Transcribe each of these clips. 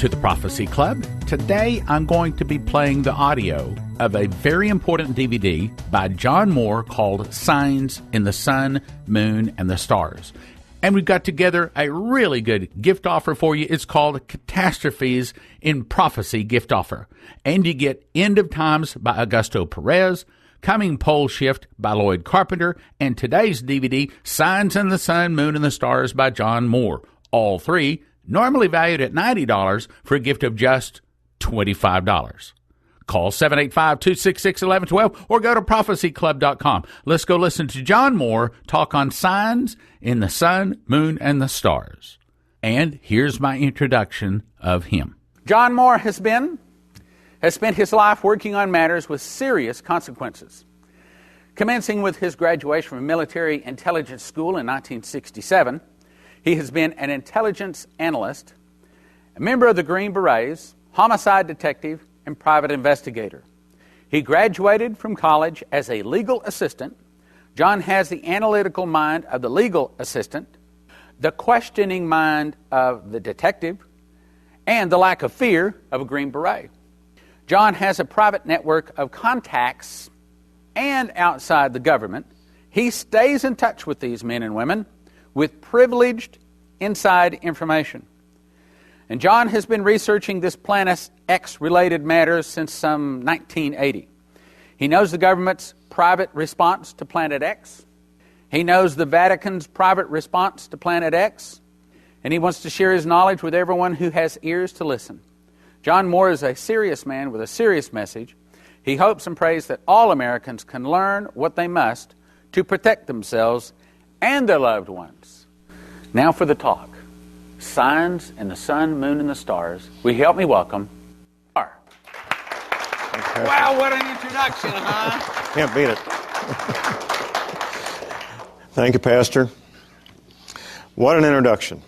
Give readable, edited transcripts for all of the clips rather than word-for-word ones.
to the Prophecy Club. Today I'm going to be playing the audio of a very important DVD by John Moore called Signs in the Sun, Moon, and the Stars. And we've got together a really good gift offer for you. It's called Catastrophes in Prophecy Gift Offer. And you get End of Times by Augusto Perez, Coming Pole Shift by Lloyd Carpenter, and today's DVD, Signs in the Sun, Moon, and the Stars by John Moore. All three normally valued at $90 for a gift of just $25. Call 785-266-1112 or go to prophecyclub.com. Let's go listen to John Moore talk on signs in the sun, moon, and the stars. And here's my introduction of him. John Moore has spent his life working on matters with serious consequences. Commencing with his graduation from military intelligence school in 1967, he has been an intelligence analyst, a member of the Green Berets, homicide detective, and private investigator. He graduated from college as a legal assistant. John has the analytical mind of the legal assistant, the questioning mind of the detective, and the lack of fear of a Green Beret. John has a private network of contacts and outside the government. He stays in touch with these men and women with privileged inside information. And John has been researching this Planet X-related matters since some 1980. He knows the government's private response to Planet X. He knows the Vatican's private response to Planet X. And he wants to share his knowledge with everyone who has ears to listen. John Moore is a serious man with a serious message. He hopes and prays that all Americans can learn what they must to protect themselves and their loved ones. Now for the talk. Signs in the sun, moon, and the stars. Will you help me welcome R. Wow, what an introduction, huh? Can't beat it. Thank you, Pastor. What an introduction.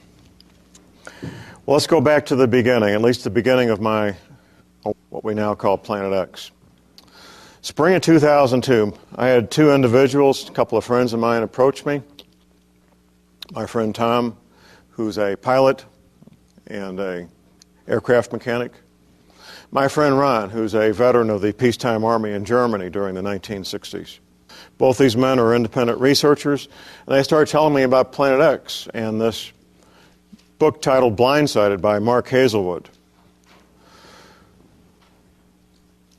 Well, let's go back to the beginning, at least the beginning of my, what we now call Planet X. Spring of 2002, I had two individuals, a couple of friends of mine approach me. My friend Tom, who's a pilot and an aircraft mechanic. My friend Ron, who's a veteran of the peacetime army in Germany during the 1960s. Both these men are independent researchers, and they started telling me about Planet X and this book titled Blindsided by Mark Hazelwood.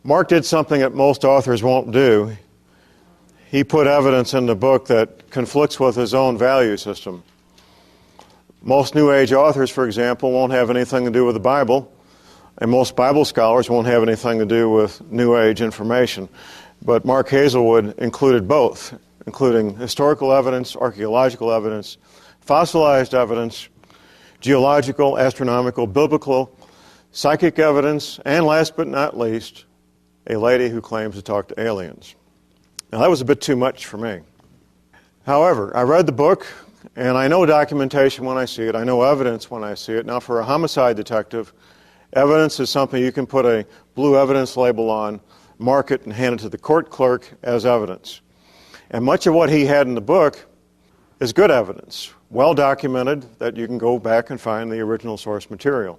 Mark did something that most authors won't do. He put evidence in the book that conflicts with his own value system. Most New Age authors, for example, won't have anything to do with the Bible, and most Bible scholars won't have anything to do with New Age information. But Mark Hazelwood included both, including historical evidence, archaeological evidence, fossilized evidence, geological, astronomical, biblical, psychic evidence, and last but not least, a lady who claims to talk to aliens. Now, that was a bit too much for me. However, I read the book, and I know documentation when I see it. I know evidence when I see it. Now, for a homicide detective, evidence is something you can put a blue evidence label on, mark it, and hand it to the court clerk as evidence. And much of what he had in the book is good evidence, well documented, that you can go back and find the original source material.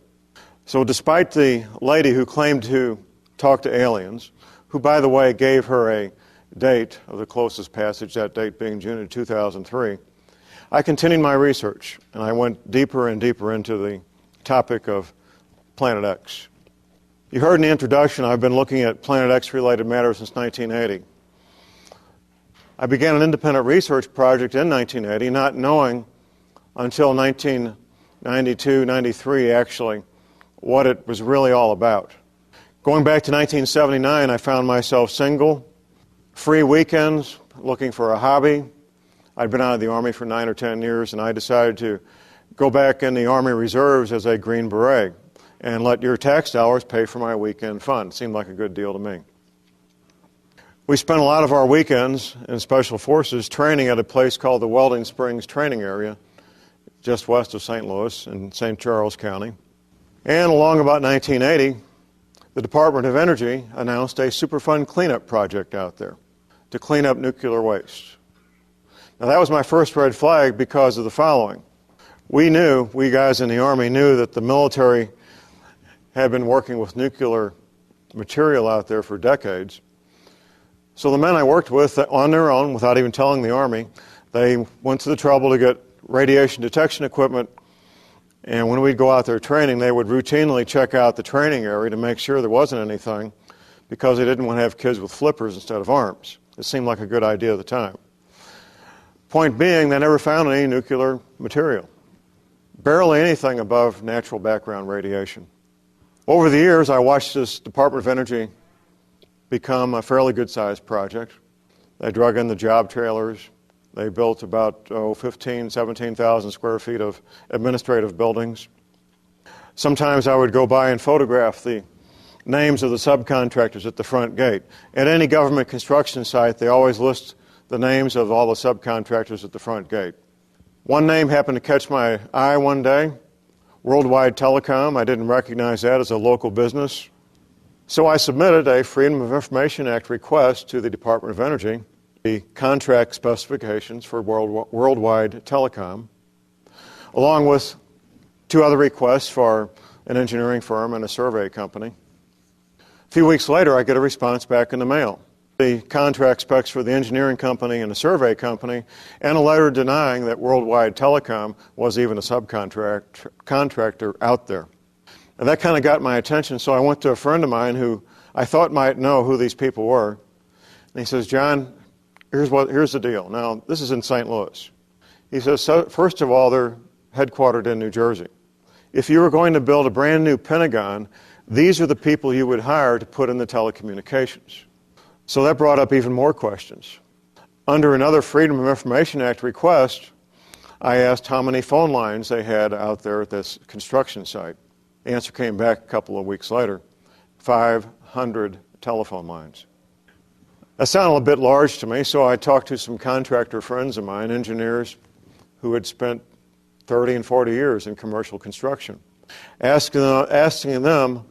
So despite the lady who claimed to talk to aliens, who, by the way, gave her a date of the closest passage, that date being June of 2003, I continued my research, and I went deeper and deeper into the topic of Planet X. You heard in the introduction, I've been looking at Planet X-related matters since 1980. I began an independent research project in 1980, not knowing until 1992, 93, actually, what it was really all about. Going back to 1979, I found myself single, free weekends, looking for a hobby. I'd been out of the Army for 9 or 10 years, and I decided to go back in the Army Reserves as a Green Beret and let your tax dollars pay for my weekend fun. It seemed like a good deal to me. We spent a lot of our weekends in Special Forces training at a place called the Welding Springs Training Area, just west of St. Louis in St. Charles County. And along about 1980, the Department of Energy announced a Superfund cleanup project out there to clean up nuclear waste. Now, that was my first red flag because of the following. We guys in the Army knew that the military had been working with nuclear material out there for decades. So the men I worked with, on their own, without even telling the Army, they went to the trouble to get radiation detection equipment, and when we'd go out there training, they would routinely check out the training area to make sure there wasn't anything, because they didn't want to have kids with flippers instead of arms. It seemed like a good idea at the time. Point being, they never found any nuclear material. Barely anything above natural background radiation. Over the years, I watched this Department of Energy become a fairly good-sized project. They drug in the job trailers. They built about 15,000, 17,000 square feet of administrative buildings. Sometimes I would go by and photograph the names of the subcontractors at the front gate. At any government construction site, they always list the names of all the subcontractors at the front gate. One name happened to catch my eye one day, Worldwide Telecom. I didn't recognize that as a local business. So I submitted a Freedom of Information Act request to the Department of Energy, the contract specifications for Worldwide Telecom, along with 2 other requests for an engineering firm and a survey company. A few weeks later, I get a response back in the mail. The contract specs for the engineering company and the survey company, and a letter denying that Worldwide Telecom was even a subcontractor out there. And that kind of got my attention, so I went to a friend of mine who I thought might know who these people were. And he says, John, here's the deal. Now, this is in St. Louis. He says, so, first of all, they're headquartered in New Jersey. If you were going to build a brand new Pentagon, these are the people you would hire to put in the telecommunications. So that brought up even more questions. Under another Freedom of Information Act request, I asked how many phone lines they had out there at this construction site. The answer came back a couple of weeks later, 500 telephone lines. That sounded a bit large to me, so I talked to some contractor friends of mine, engineers who had spent 30 and 40 years in commercial construction, asking them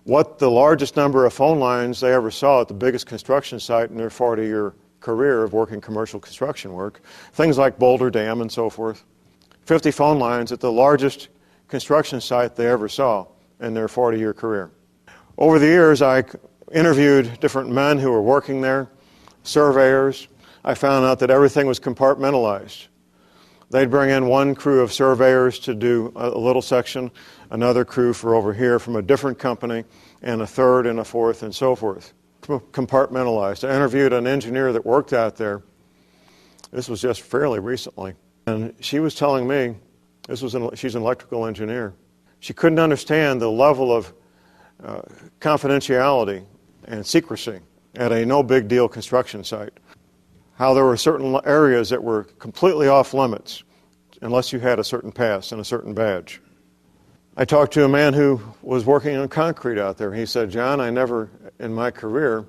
what the largest number of phone lines they ever saw at the biggest construction site in their 40-year career of working commercial construction work, things like Boulder Dam and so forth. 50 phone lines at the largest construction site they ever saw in their 40-year career. Over the years, I interviewed different men who were working there, surveyors. I found out that everything was compartmentalized. They'd bring in one crew of surveyors to do a little section, another crew for over here from a different company, and a third and a fourth and so forth. Compartmentalized. I interviewed an engineer that worked out there. This was just fairly recently. And she was telling me, she's an electrical engineer. She couldn't understand the level of confidentiality and secrecy at a no big deal construction site. How there were certain areas that were completely off limits unless you had a certain pass and a certain badge. I talked to a man who was working on concrete out there. He said, John, I never in my career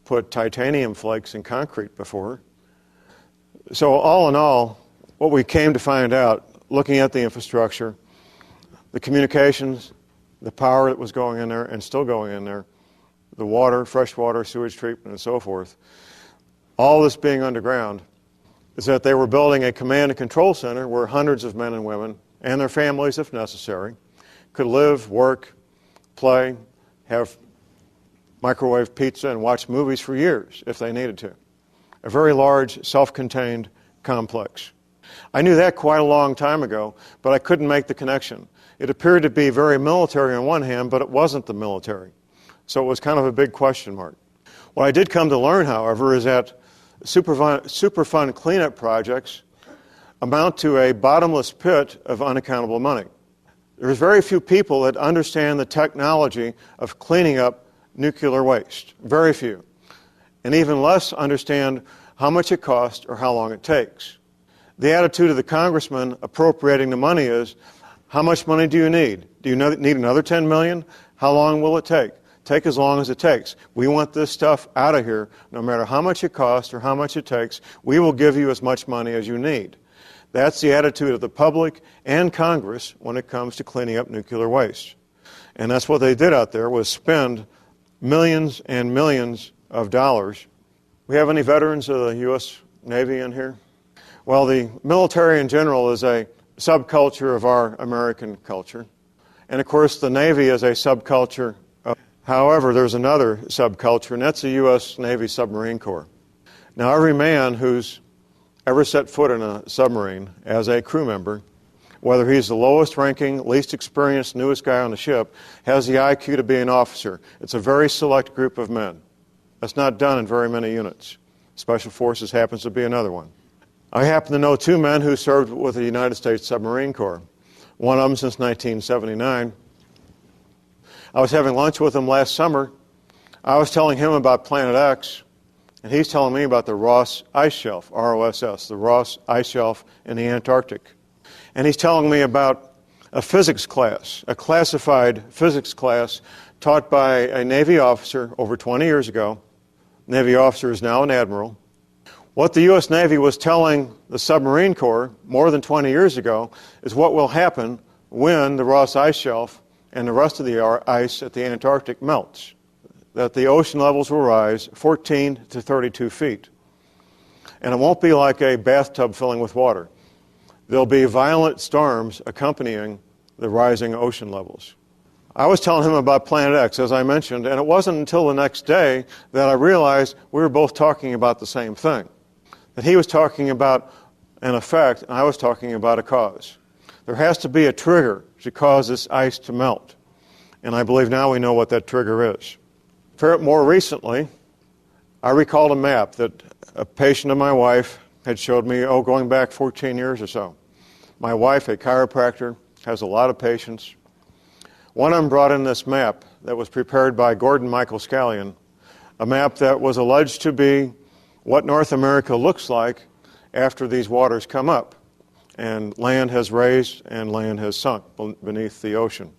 put titanium flakes in concrete before. So all in all, what we came to find out, looking at the infrastructure, the communications, the power that was going in there and still going in there, the water, fresh water, sewage treatment, and so forth, all this being underground, is that they were building a command and control center where hundreds of men and women, and their families if necessary, could live, work, play, have microwave pizza, and watch movies for years if they needed to. A very large, self-contained complex. I knew that quite a long time ago, but I couldn't make the connection. It appeared to be very military on one hand, but it wasn't the military. So it was kind of a big question mark. What I did come to learn, however, is that Superfund cleanup projects amount to a bottomless pit of unaccountable money. There's very few people that understand the technology of cleaning up nuclear waste. Very few. And even less understand how much it costs or how long it takes. The attitude of the congressman appropriating the money is, how much money do you need? Do you need another 10 million? How long will it take? Take as long as it takes. We want this stuff out of here, no matter how much it costs or how much it takes. We will give you as much money as you need. That's the attitude of the public and Congress when it comes to cleaning up nuclear waste. And that's what they did out there, was spend millions and millions of dollars. We have any veterans of the U.S. Navy in here? Well, the military in general is a subculture of our American culture. And of course, the Navy is a subculture. However, there's another subculture, and that's the U.S. Navy Submarine Corps. Now, every man who's ever set foot in a submarine as a crew member, whether he's the lowest ranking, least experienced, newest guy on the ship, has the IQ to be an officer. It's a very select group of men. That's not done in very many units. Special Forces happens to be another one. I happen to know two men who served with the United States Submarine Corps, one of them since 1979. I was having lunch with him last summer. I was telling him about Planet X, and he's telling me about the Ross Ice Shelf, ROSS, the Ross Ice Shelf in the Antarctic. And he's telling me about a physics class, a classified physics class taught by a Navy officer over 20 years ago. Navy officer is now an admiral. What the U.S. Navy was telling the Submarine Corps more than 20 years ago is what will happen when the Ross Ice Shelf and the rest of the ice at the Antarctic melts, that the ocean levels will rise 14 to 32 feet. And it won't be like a bathtub filling with water. There'll be violent storms accompanying the rising ocean levels. I was telling him about Planet X, as I mentioned, and it wasn't until the next day that I realized we were both talking about the same thing. That he was talking about an effect, and I was talking about a cause. There has to be a trigger to cause this ice to melt. And I believe now we know what that trigger is. More recently, I recalled a map that a patient of my wife had showed me, going back 14 years or so. My wife, a chiropractor, has a lot of patients. One of them brought in this map that was prepared by Gordon Michael Scallion, a map that was alleged to be what North America looks like after these waters come up and land has raised and land has sunk beneath the ocean.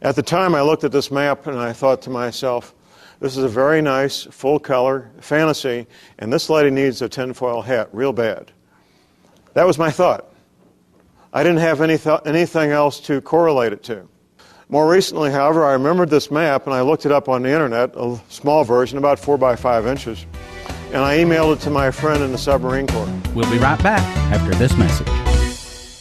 At the time, I looked at this map and I thought to myself, this is a very nice, full-color fantasy, and this lady needs a tinfoil hat real bad. That was my thought. I didn't have anything else to correlate it to. More recently, however, I remembered this map, and I looked it up on the internet, a small version, about 4 by 5 inches, and I emailed it to my friend in the Submarine Corps. We'll be right back after this message.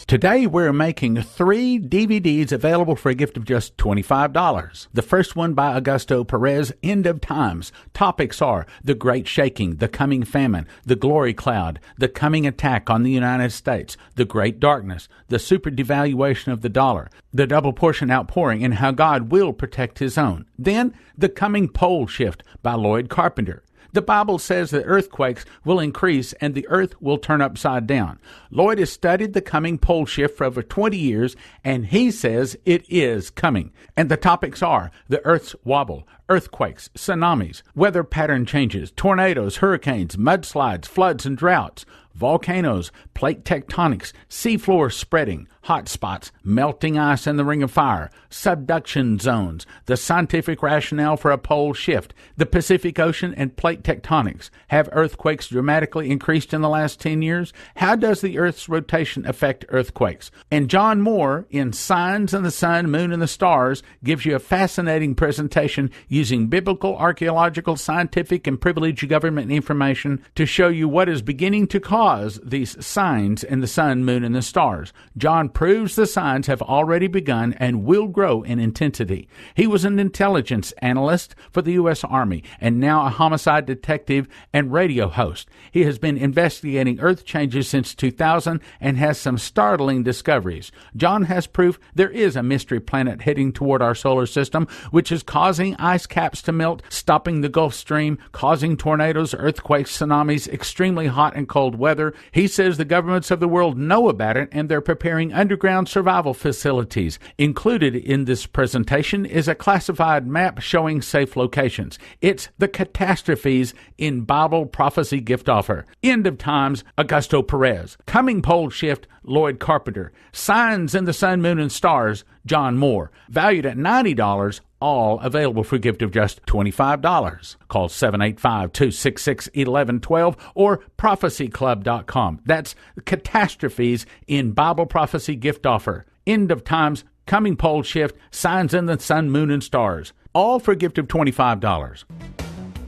Today, we're making 3 DVDs available for a gift of just $25. The first one by Augusto Perez, End of Times. Topics are the Great Shaking, the Coming Famine, the Glory Cloud, the Coming Attack on the United States, the Great Darkness, the Super Devaluation of the Dollar, the Double Portion Outpouring, and How God Will Protect His Own. Then, The Coming Pole Shift by Lloyd Carpenter. The Bible says that earthquakes will increase and the earth will turn upside down. Lloyd has studied the coming pole shift for over 20 years, and he says it is coming. And the topics are the earth's wobble, earthquakes, tsunamis, weather pattern changes, tornadoes, hurricanes, mudslides, floods and droughts, volcanoes, plate tectonics, seafloor spreading, hot spots, melting ice in the ring of fire, subduction zones, the scientific rationale for a pole shift, the Pacific Ocean and plate tectonics. Have earthquakes dramatically increased in the last 10 years? How does the Earth's rotation affect earthquakes? And John Moore, in Signs in the Sun, Moon, and the Stars, gives you a fascinating presentation using biblical, archaeological, scientific, and privileged government information to show you what is beginning to cause these signs in the sun, moon, and the stars. John proves the signs have already begun and will grow in intensity. He was an intelligence analyst for the U.S. Army and now a homicide detective and radio host. He has been investigating Earth changes since 2000 and has some startling discoveries. John has proof there is a mystery planet heading toward our solar system, which is causing ice caps to melt, stopping the Gulf Stream, causing tornadoes, earthquakes, tsunamis, extremely hot and cold weather. He says the governments of the world know about it and they're preparing underground survival facilities. Included in this presentation is a classified map showing safe locations. It's the catastrophes in Bible prophecy gift offer. End of Times, Augusto Perez. Coming pole shift, Lloyd Carpenter. Signs in the Sun, Moon, and Stars, John Moore. Valued at $90, all available for a gift of just $25. Call 785-266-1112 or prophecyclub.com. That's Catastrophes in Bible Prophecy Gift Offer. End of Times, Coming Pole Shift, Signs in the Sun, Moon, and Stars. All for a gift of $25.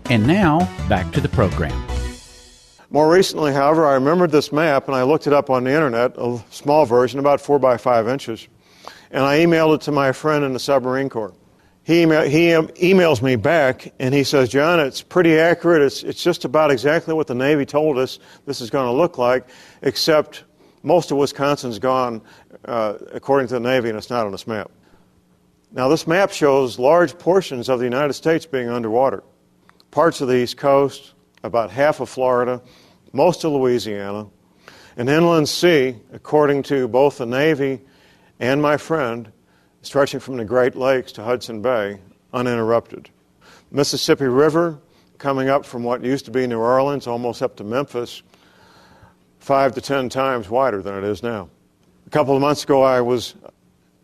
And now, back to the program. More recently, however, I remembered this map and I looked it up on the internet, a small version, about 4 by 5 inches, and I emailed it to my friend in the submarine corps. He emails me back, and he says, John, it's pretty accurate. It's just about exactly what the Navy told us this is going to look like, except most of Wisconsin's gone, according to the Navy, and it's not on this map. Now, this map shows large portions of the United States being underwater. Parts of the East Coast, about half of Florida, most of Louisiana, an inland sea, according to both the Navy and my friend, stretching from the Great Lakes to Hudson Bay, uninterrupted. Mississippi River, coming up from what used to be New Orleans, almost up to Memphis, 5 to 10 times wider than it is now. A couple of months ago, I was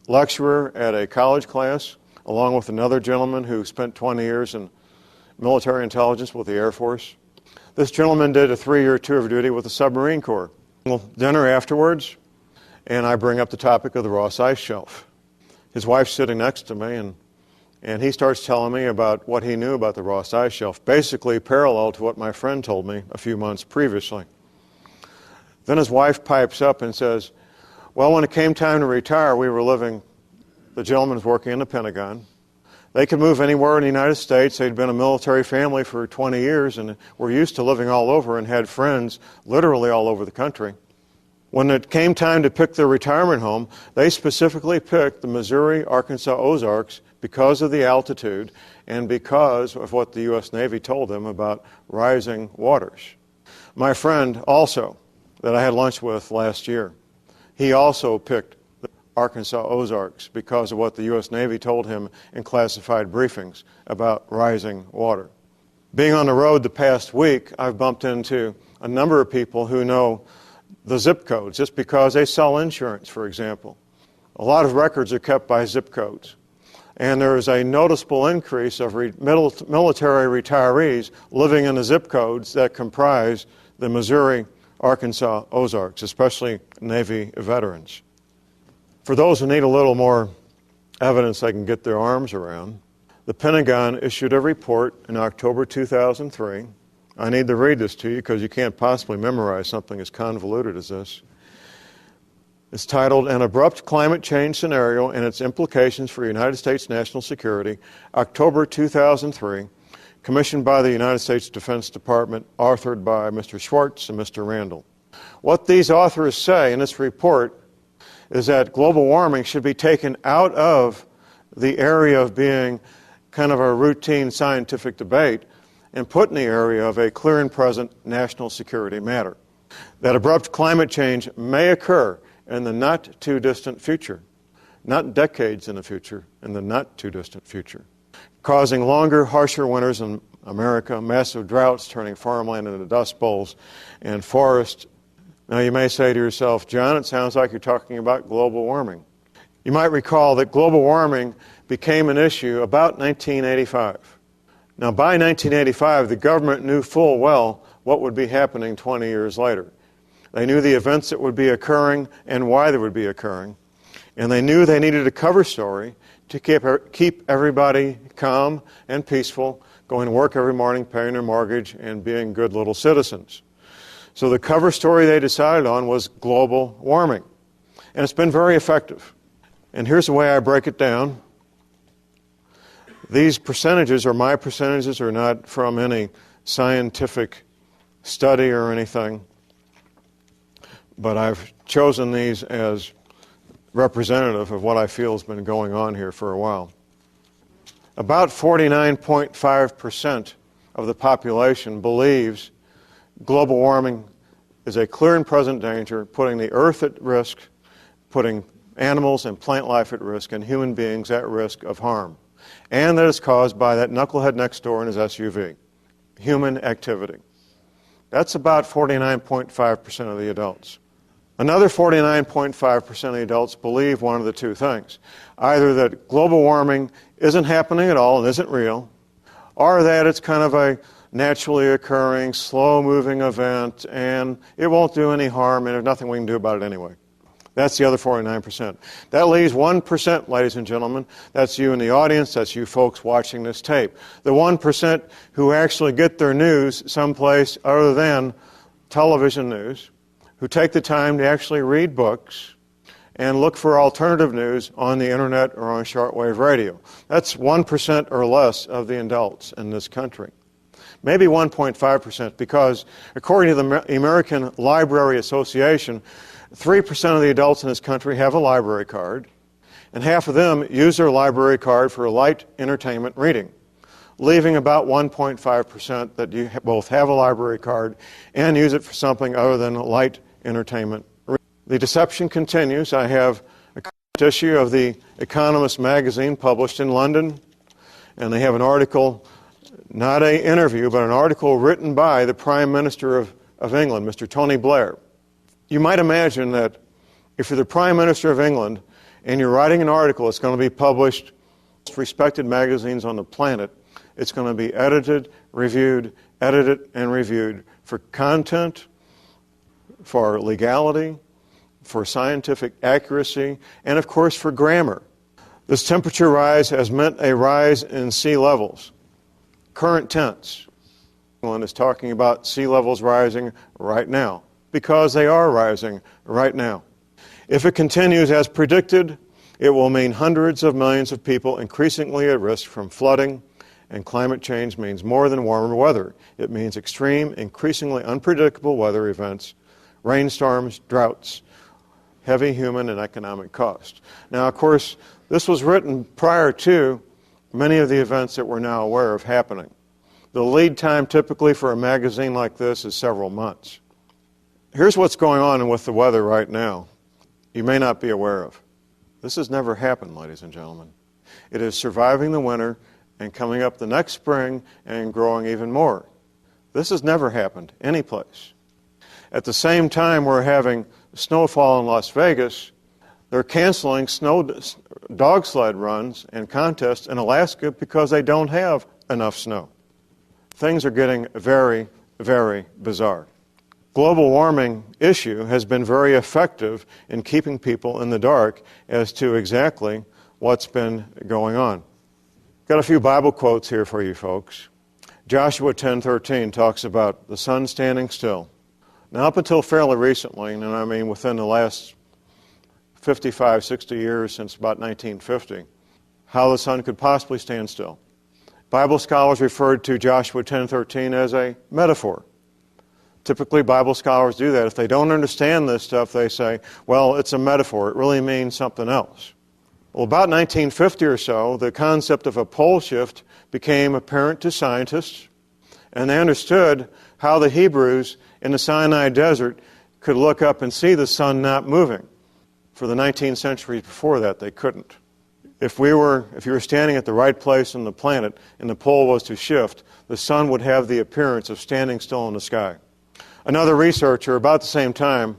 lecturer at a college class, along with another gentleman who spent 20 years in military intelligence with the Air Force. This gentleman did a 3-year tour of duty with the submarine corps. Dinner afterwards, and I bring up the topic of the Ross Ice Shelf. His wife's sitting next to me, and he starts telling me about what he knew about the Ross Ice Shelf, basically parallel to what my friend told me a few months previously. Then his wife pipes up and says, well, when it came time to retire, the gentleman was working in the Pentagon. They could move anywhere in the United States. They'd been a military family for 20 years and were used to living all over and had friends literally all over the country. When it came time to pick their retirement home, they specifically picked the Missouri, Arkansas Ozarks because of the altitude and because of what the U.S. Navy told them about rising waters. My friend also, that I had lunch with last year, he also picked the Arkansas Ozarks because of what the U.S. Navy told him in classified briefings about rising water. Being on the road the past week, I've bumped into a number of people who know the zip codes, just because they sell insurance, for example. A lot of records are kept by zip codes. And there is a noticeable increase of military retirees living in the zip codes that comprise the Missouri, Arkansas Ozarks, especially Navy veterans. For those who need a little more evidence they can get their arms around, the Pentagon issued a report in October 2003. I need to read this to you because you can't possibly memorize something as convoluted as this. It's titled, An Abrupt Climate Change Scenario and Its Implications for United States National Security, October 2003, commissioned by the United States Defense Department, authored by Mr. Schwartz and Mr. Randall. What these authors say in this report is that global warming should be taken out of the area of being kind of a routine scientific debate and put in the area of a clear and present national security matter. That abrupt climate change may occur in the not-too-distant future, not decades in the future, in the not-too-distant future, causing longer, harsher winters in America, massive droughts turning farmland into dust bowls, and forests. Now you may say to yourself, John, it sounds like you're talking about global warming. You might recall that global warming became an issue about 1985. Now, by 1985, the government knew full well what would be happening 20 years later. They knew the events that would be occurring and why they would be occurring. And they knew they needed a cover story to keep everybody calm and peaceful, going to work every morning, paying their mortgage, and being good little citizens. So the cover story they decided on was global warming. And it's been very effective. And here's the way I break it down. These percentages, or my percentages, are not from any scientific study or anything, but I've chosen these as representative of what I feel has been going on here for a while. About 49.5% of the population believes global warming is a clear and present danger, putting the Earth at risk, putting animals and plant life at risk, and human beings at risk of harm. And that is caused by that knucklehead next door in his SUV, human activity. That's about 49.5% of the adults. Another 49.5% of the adults believe one of the two things. Either that global warming isn't happening at all and isn't real, or that it's kind of a naturally occurring, slow-moving event, and it won't do any harm, and there's nothing we can do about it anyway. That's the other 49%. That leaves 1%, ladies and gentlemen. That's you in the audience. That's you folks watching this tape. The 1% who actually get their news someplace other than television news, who take the time to actually read books and look for alternative news on the internet or on shortwave radio. That's 1% or less of the adults in this country. Maybe 1.5%, because according to the American Library Association, 3% of the adults in this country have a library card, and half of them use their library card for light entertainment reading, leaving about 1.5% that you both have a library card and use it for something other than light entertainment reading. The deception continues. I have a current issue of The Economist magazine published in London, and they have an article, not an interview, but an article written by the Prime Minister of England, Mr. Tony Blair. You might imagine that if you're the Prime Minister of England and you're writing an article that's going to be published in the most respected magazines on the planet, it's going to be edited, reviewed for content, for legality, for scientific accuracy, and of course for grammar. This temperature rise has meant a rise in sea levels. Current tense. One is talking about sea levels rising right now, because they are rising right now. If it continues as predicted, it will mean hundreds of millions of people increasingly at risk from flooding, and climate change means more than warmer weather. It means extreme, increasingly unpredictable weather events, rainstorms, droughts, heavy human and economic cost. Now, of course, this was written prior to many of the events that we're now aware of happening. The lead time typically for a magazine like this is several months. Here's what's going on with the weather right now. You may not be aware of. This has never happened, ladies and gentlemen. It is surviving the winter and coming up the next spring and growing even more. This has never happened anyplace. At the same time we're having snowfall in Las Vegas, they're canceling dog sled runs and contests in Alaska because they don't have enough snow. Things are getting very, very bizarre. Global warming issue has been very effective in keeping people in the dark as to exactly what's been going on. Got a few Bible quotes here for you folks. Joshua 10:13 talks about the sun standing still. Now, up until fairly recently, and I mean within the last 55, 60 years, since about 1950, how the sun could possibly stand still. Bible scholars referred to Joshua 10:13 as a metaphor. Typically, Bible scholars do that. If they don't understand this stuff, they say, well, it's a metaphor. It really means something else. Well, about 1950 or so, the concept of a pole shift became apparent to scientists, and they understood how the Hebrews in the Sinai desert could look up and see the sun not moving. For the 19th century before that, they couldn't. If you were standing at the right place on the planet and the pole was to shift, the sun would have the appearance of standing still in the sky. Another researcher, about the same time,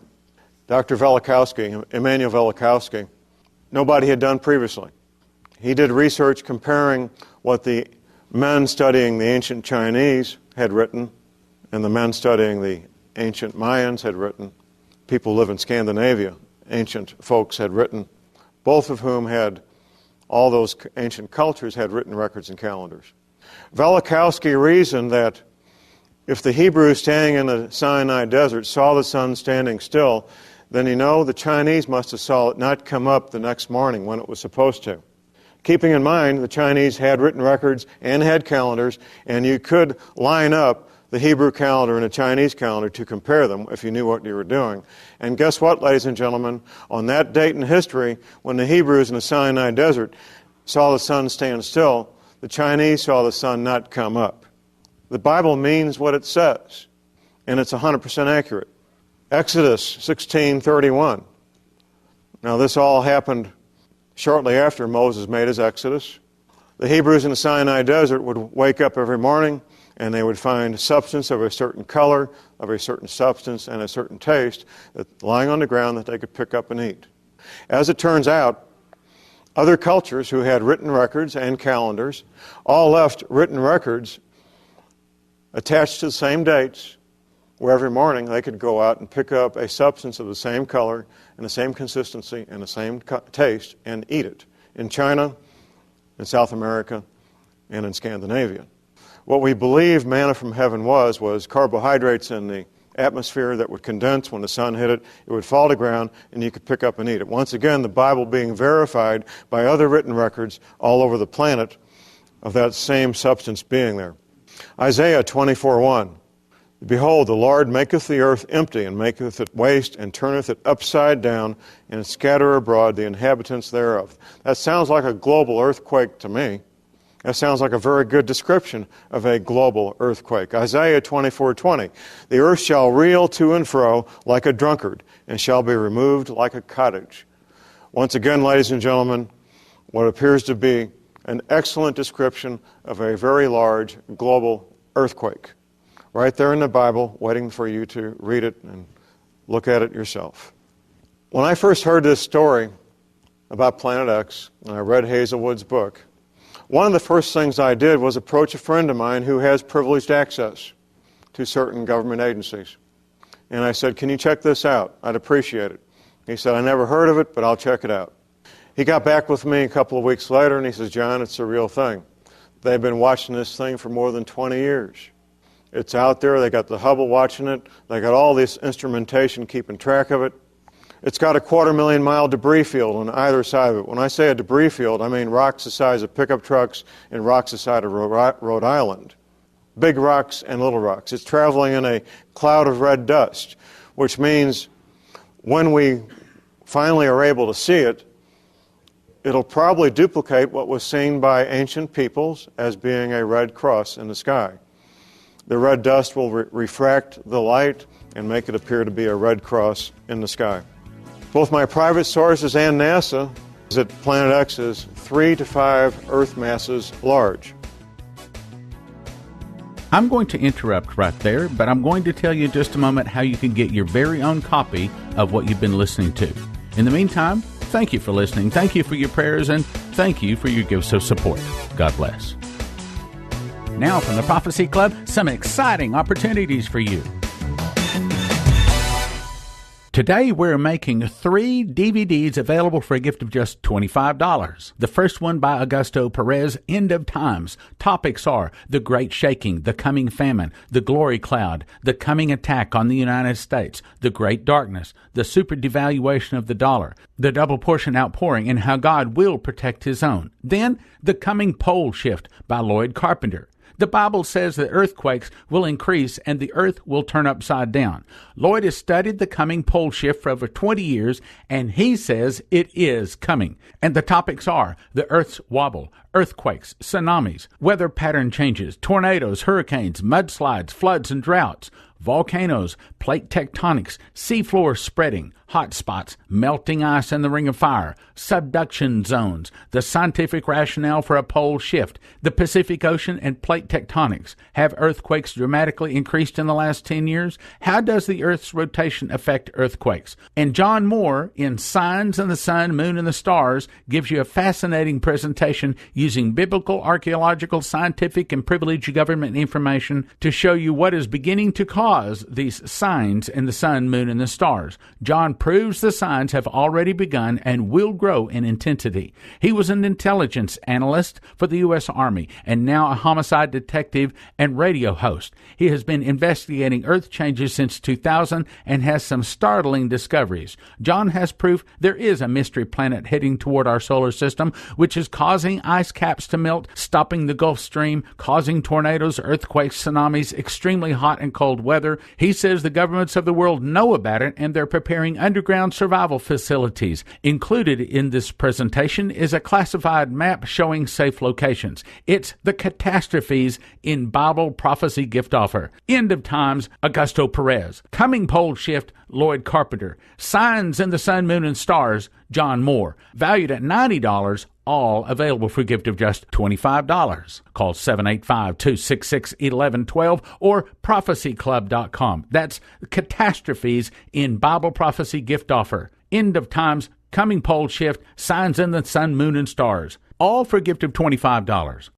Dr. Velikovsky, Emmanuel Velikovsky, nobody had done previously. He did research comparing what the men studying the ancient Chinese had written and the men studying the ancient Mayans had written. People who live in Scandinavia, ancient folks had written, both of whom had, all those ancient cultures had written records and calendars. Velikovsky reasoned that if the Hebrews standing in the Sinai desert saw the sun standing still, then the Chinese must have saw it not come up the next morning when it was supposed to. Keeping in mind, the Chinese had written records and had calendars, and you could line up the Hebrew calendar and the Chinese calendar to compare them if you knew what you were doing. And guess what, ladies and gentlemen? On that date in history, when the Hebrews in the Sinai desert saw the sun stand still, the Chinese saw the sun not come up. The Bible means what it says, and it's 100% accurate. Exodus 16:31. Now, this all happened shortly after Moses made his exodus. The Hebrews in the Sinai desert would wake up every morning, and they would find substance of a certain color, of a certain substance, and a certain taste lying on the ground that they could pick up and eat. As it turns out, other cultures who had written records and calendars all left written records attached to the same dates, where every morning they could go out and pick up a substance of the same color and the same consistency and the same taste and eat it in China, in South America, and in Scandinavia. What we believe manna from heaven was carbohydrates in the atmosphere that would condense when the sun hit it. It would fall to ground, and you could pick up and eat it. Once again, the Bible being verified by other written records all over the planet of that same substance being there. Isaiah 24:1. Behold, the Lord maketh the earth empty, and maketh it waste, and turneth it upside down, and scatter abroad the inhabitants thereof. That sounds like a global earthquake to me. That sounds like a very good description of a global earthquake. Isaiah 24:20. The earth shall reel to and fro like a drunkard, and shall be removed like a cottage. Once again, ladies and gentlemen, what appears to be an excellent description of a very large global earthquake. Right there in the Bible, waiting for you to read it and look at it yourself. When I first heard this story about Planet X, and I read Hazelwood's book, one of the first things I did was approach a friend of mine who has privileged access to certain government agencies. And I said, "Can you check this out? I'd appreciate it." He said, "I never heard of it, but I'll check it out." He got back with me a couple of weeks later, and he says, "John, it's a real thing. They've been watching this thing for more than 20 years. It's out there. They got the Hubble watching it. They got all this instrumentation keeping track of it. It's got a 250,000-mile debris field on either side of it. When I say a debris field, I mean rocks the size of pickup trucks and rocks the size of Rhode Island. Big rocks and little rocks. It's traveling in a cloud of red dust, which means when we finally are able to see it, it'll probably duplicate what was seen by ancient peoples as being a red cross in the sky. The red dust will refract the light and make it appear to be a red cross in the sky. Both my private sources and NASA is that Planet X is 3 to 5 Earth masses large. I'm going to interrupt right there, but I'm going to tell you in just a moment how you can get your very own copy of what you've been listening to. In the meantime, thank you for listening, thank you for your prayers, and thank you for your gifts of support. God bless. Now from the Prophecy Club, some exciting opportunities for you. Today we're making 3 DVDs available for a gift of just $25. The first one by Augusto Perez, End of Times. Topics are the Great Shaking, the Coming Famine, the Glory Cloud, the Coming Attack on the United States, the Great Darkness, the Super Devaluation of the Dollar, the Double Portion Outpouring, and how God will protect His own. Then, the Coming Pole Shift by Lloyd Carpenter. The Bible says that earthquakes will increase and the earth will turn upside down. Lloyd has studied the coming pole shift for over 20 years, and he says it is coming. And the topics are the Earth's wobble, earthquakes, tsunamis, weather pattern changes, tornadoes, hurricanes, mudslides, floods and droughts, volcanoes, plate tectonics, seafloor spreading, hot spots, melting ice in the ring of fire, subduction zones, the scientific rationale for a pole shift, the Pacific Ocean and plate tectonics. Have earthquakes dramatically increased in the last 10 years? How does the Earth's rotation affect earthquakes? And John Moore, in Signs in the Sun, Moon, and the Stars, gives you a fascinating presentation using biblical, archaeological, scientific, and privileged government information to show you what is beginning to cause these signs in the sun, moon, and the stars. John proves the signs have already begun and will grow in intensity. He was an intelligence analyst for the U.S. Army and now a homicide detective and radio host. He has been investigating Earth changes since 2000 and has some startling discoveries. John has proof there is a mystery planet heading toward our solar system, which is causing ice caps to melt, stopping the Gulf Stream, causing tornadoes, earthquakes, tsunamis, extremely hot and cold weather. He says the governments of the world know about it and they're preparing underground survival facilities. Included in this presentation is a classified map showing safe locations. It's the catastrophes in Bible prophecy gift offer. End of Times, Augusto Perez. Coming pole shift, Lloyd Carpenter. Signs in the Sun, Moon, and Stars, John Moore. Valued at $90, all available for a gift of just $25. Call 785-266-1112 or prophecyclub.com. That's Catastrophes in Bible Prophecy Gift Offer. End of Times, Coming Pole Shift, Signs in the Sun, Moon, and Stars. All for a gift of $25.